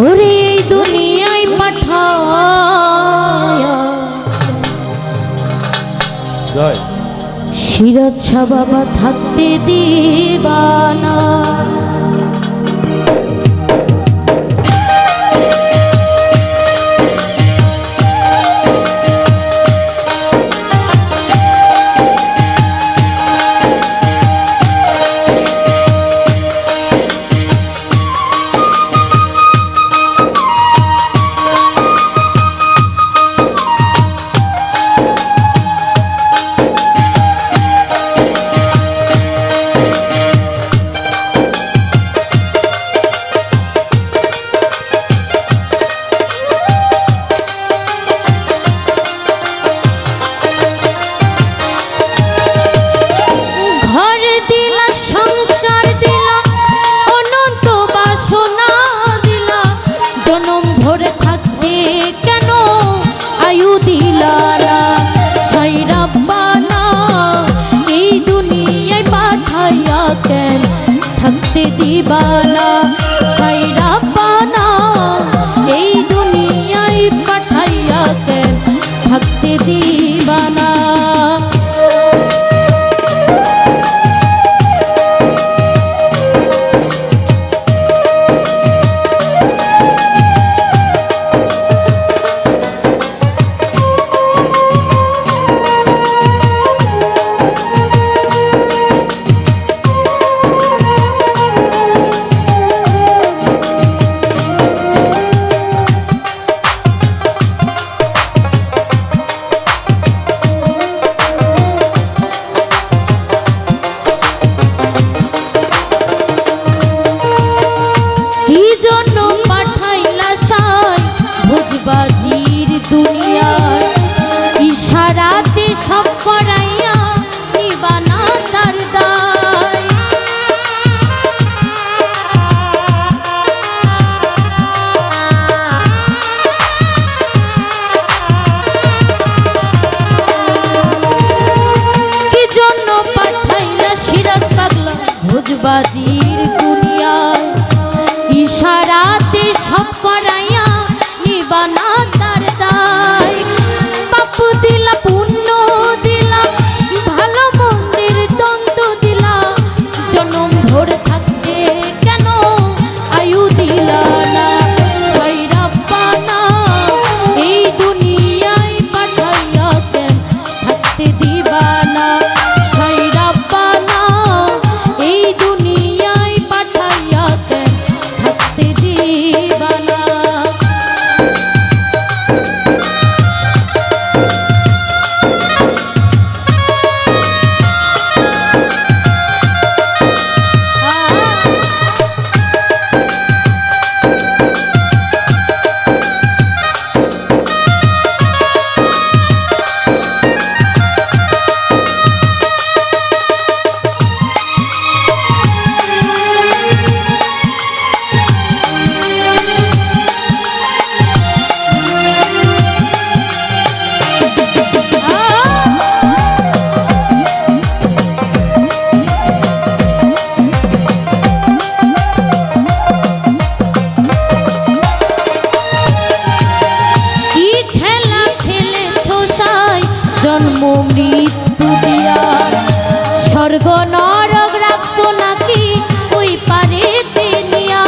ওরে এই দুনিয়ায় পাঠায়া সিরাজ শাহ বাবা থাকতে দিবানা। থাকতে দিবানা সাইরা পানা এই দুনিয়ায় পাঠাইয়া কেন থাকতে দিবানা। দুনিয়ার ইশারাতে সব করাইয়া নিবানা তার দায়। কি জন্য পাঠাইলা সিরাজ পাগলা ভোজবাজির দুনিয়ায় ইশারাতে সব করাইয়া নিবানা তার দায়। পাপ দিলা পুণ্য দিলা ভালো মন্দির দ্বন্দ্ব দিলা জনম ভোর থাকতে কেন আয়ু দিলা না সৈরা পানা এই দুনিয়ায় পাঠাইয়া কেন থাকতে দিবানা সৈরা পানা এই দুনিয়ায় পাঠাইয়া কেন থাকতে দিবানা। জন্ম মৃত্যু দিয়া স্বর্গ নরক রাখছো নাকি ওই পারে দুনিয়া।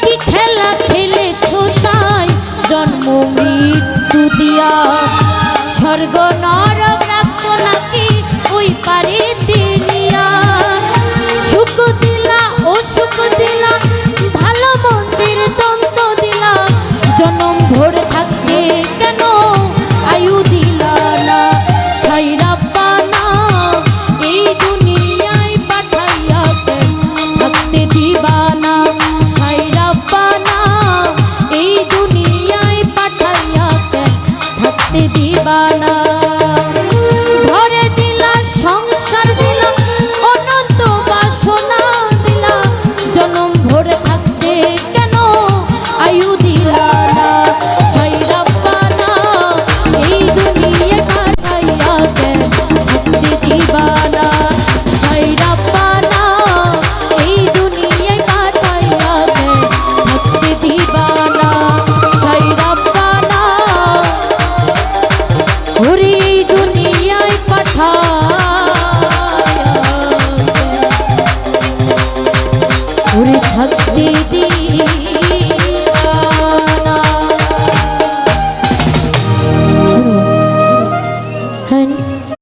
কি খেলা খেলেছো সাই জন্ম মৃত্যু দিয়া স্বর্গ নরক রাখছো নাকি ওই পারে দুনিয়া। সুখ দিলা ও সুখ দিলা ভালো মন্দির দ্বন্দ্ব দিলা জনম ভোর থাকতে কেন আয়ু দিলা না সাইরা পানা এই দুনিয়ায় পাঠাইয়া কেন থাকতে দিবানা সাইরা পানা এই দুনিয়ায় পাঠাইয়া কেন থাকতে দিবানা। ঘরে দিলা সংসার দিলা দিদি